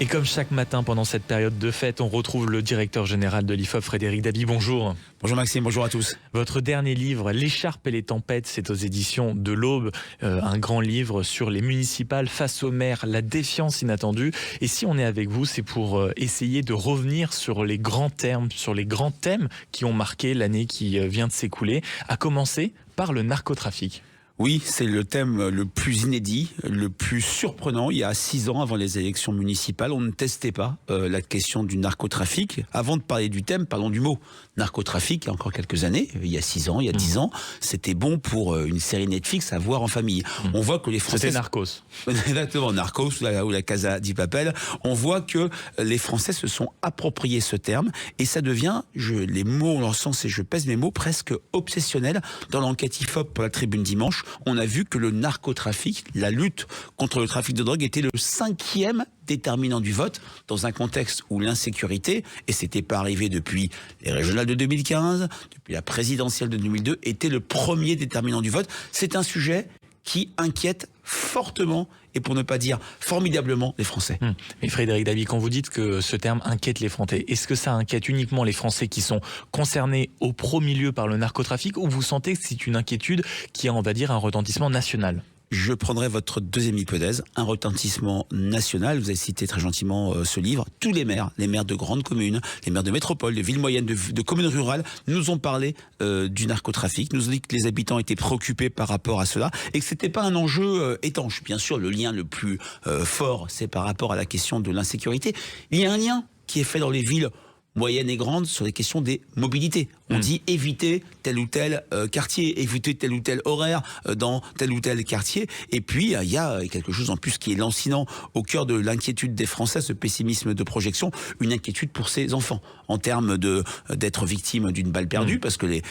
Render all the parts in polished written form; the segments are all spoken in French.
Et comme chaque matin pendant cette période de fête, on retrouve le directeur général de l'IFOP, Frédéric Dabi. Bonjour. Bonjour Maxime, bonjour à tous. Votre dernier livre, L'écharpe et les tempêtes, c'est aux éditions de l'Aube, un grand livre sur les municipales face aux maires, la défiance inattendue. Et si on est avec vous, c'est pour essayer de revenir sur les grands termes, sur les grands thèmes qui ont marqué l'année qui vient de s'écouler, à commencer par le narcotrafic. Oui, c'est le thème le plus inédit, le plus surprenant. Il y a 6 ans, avant les élections municipales, on ne testait pas la question du narcotrafic. Avant de parler du thème, parlons du mot. Narcotrafic, il y a encore quelques années, il y a 6 ans, il y a 10 ans, c'était bon pour une série Netflix à voir en famille. On voit que les Français... C'était Narcos. Exactement, Narcos ou la Casa di Papel. On voit que les Français se sont appropriés ce terme et ça devient, les mots ont leur sens et je pèse mes mots, presque obsessionnel. Dans l'enquête IFOP pour la Tribune dimanche, on a vu que le narcotrafic, la lutte contre le trafic de drogue était le 5e déterminant du vote dans un contexte où l'insécurité, et c'était pas arrivé depuis les régionales de 2015, depuis la présidentielle de 2002, était le premier déterminant du vote. C'est un sujet qui inquiète fortement et pour ne pas dire formidablement les Français. Mais Frédéric Dabi, quand vous dites que ce terme inquiète les Français, est-ce que ça inquiète uniquement les Français qui sont concernés au premier lieu par le narcotrafic ou vous sentez que c'est une inquiétude qui a, on va dire, un retentissement national ? Je prendrai votre deuxième hypothèse, un retentissement national. Vous avez cité très gentiment ce livre. Tous les maires de grandes communes, les maires de métropole, de villes moyennes, de communes rurales, nous ont parlé du narcotrafic, nous ont dit que les habitants étaient préoccupés par rapport à cela et que c'était pas un enjeu étanche. Bien sûr, le lien le plus fort, c'est par rapport à la question de l'insécurité. Il y a un lien qui est fait dans les villes moyennes et grandes sur les questions des mobilités. On dit éviter tel ou tel quartier, éviter tel ou tel horaire dans tel ou tel quartier. Et puis, il y a quelque chose en plus qui est lancinant au cœur de l'inquiétude des Français, ce pessimisme de projection, une inquiétude pour ses enfants, en termes d'être victime d'une balle perdue, parce que les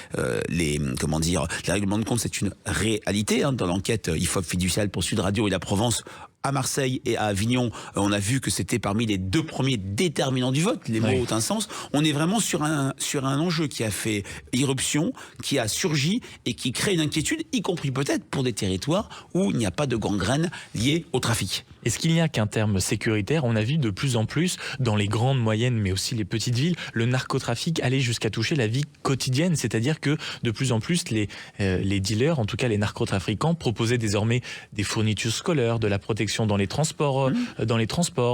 règlements de compte, c'est une réalité. Dans l'enquête IFOP fiduciale pour Sud Radio et la Provence, à Marseille et à Avignon, on a vu que c'était parmi les 2 premiers déterminants du vote. Les mots ont un sens. On est vraiment sur un enjeu qui a fait irruption, qui a surgi et qui crée une inquiétude, y compris peut-être pour des territoires où il n'y a pas de gangrène liée au trafic. Est-ce qu'il n'y a qu'un terme sécuritaire? On a vu de plus en plus dans les grandes, moyennes, mais aussi les petites villes, le narcotrafic aller jusqu'à toucher la vie quotidienne. C'est-à-dire que de plus en plus, les dealers, en tout cas les narcotrafiquants, proposaient désormais des fournitures scolaires, de la protection dans les transports.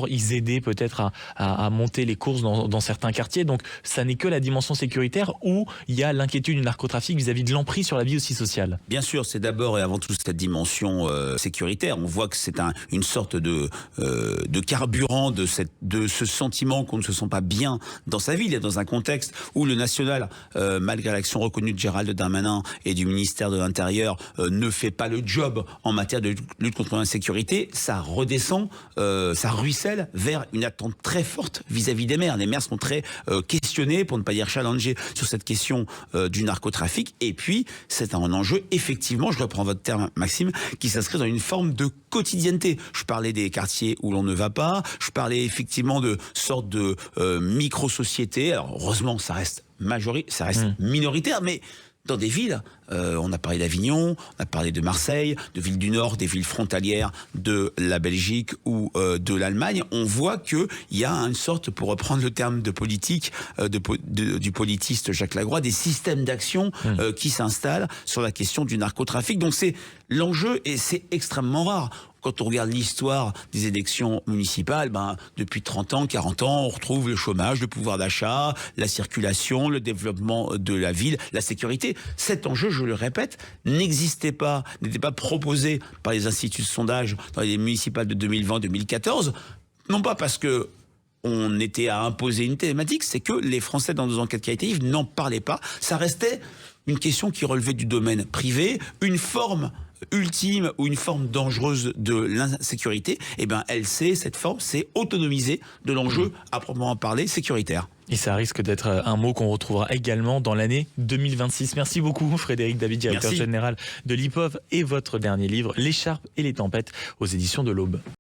Ils aidaient peut-être à monter les courses dans certains quartiers. Donc ça n'est que la dimension sécuritaire où il y a l'inquiétude du narcotrafic vis-à-vis de l'emprise sur la vie aussi sociale. Bien sûr, c'est d'abord et avant tout cette dimension sécuritaire. On voit que c'est une sorte de carburant de ce sentiment qu'on ne se sent pas bien dans sa ville, et dans un contexte où le national, malgré l'action reconnue de Gérald Darmanin et du ministère de l'Intérieur, ne fait pas le job en matière de lutte contre l'insécurité, ça redescend, ça ruisselle vers une attente très forte vis-à-vis des maires. Les maires sont très questionnés, pour ne pas dire challengés, sur cette question du narcotrafic. Et puis, c'est un enjeu, effectivement, je reprends votre terme, Maxime, qui s'inscrit dans une forme de quotidienneté. Je parlais des quartiers où l'on ne va pas, je parlais effectivement de sortes de micro-sociétés. Alors, heureusement, ça reste minoritaire, mais dans des villes, on a parlé d'Avignon, on a parlé de Marseille, de villes du Nord, des villes frontalières de la Belgique ou de l'Allemagne, on voit qu'il y a une sorte, pour reprendre le terme de politique, du politiste Jacques Lagroix, des systèmes d'action qui s'installent sur la question du narcotrafic. Donc c'est l'enjeu et c'est extrêmement rare. Quand on regarde l'histoire des élections municipales, depuis 30 ans, 40 ans, on retrouve le chômage, le pouvoir d'achat, la circulation, le développement de la ville, la sécurité. Cet enjeu, je le répète, n'était pas proposé par les instituts de sondage dans les municipales de 2020-2014, non pas parce que on était à imposer une thématique, c'est que les Français dans nos enquêtes qualitatives n'en parlaient pas. Ça restait une question qui relevait du domaine privé, une forme ultime ou une forme dangereuse de l'insécurité, cette forme, c'est autonomiser de l'enjeu à proprement parler sécuritaire. Et ça risque d'être un mot qu'on retrouvera également dans l'année 2026. Merci beaucoup Frédéric Dabi, directeur général de l'IFOP, et votre dernier livre, L'écharpe et les tempêtes, aux éditions de l'Aube.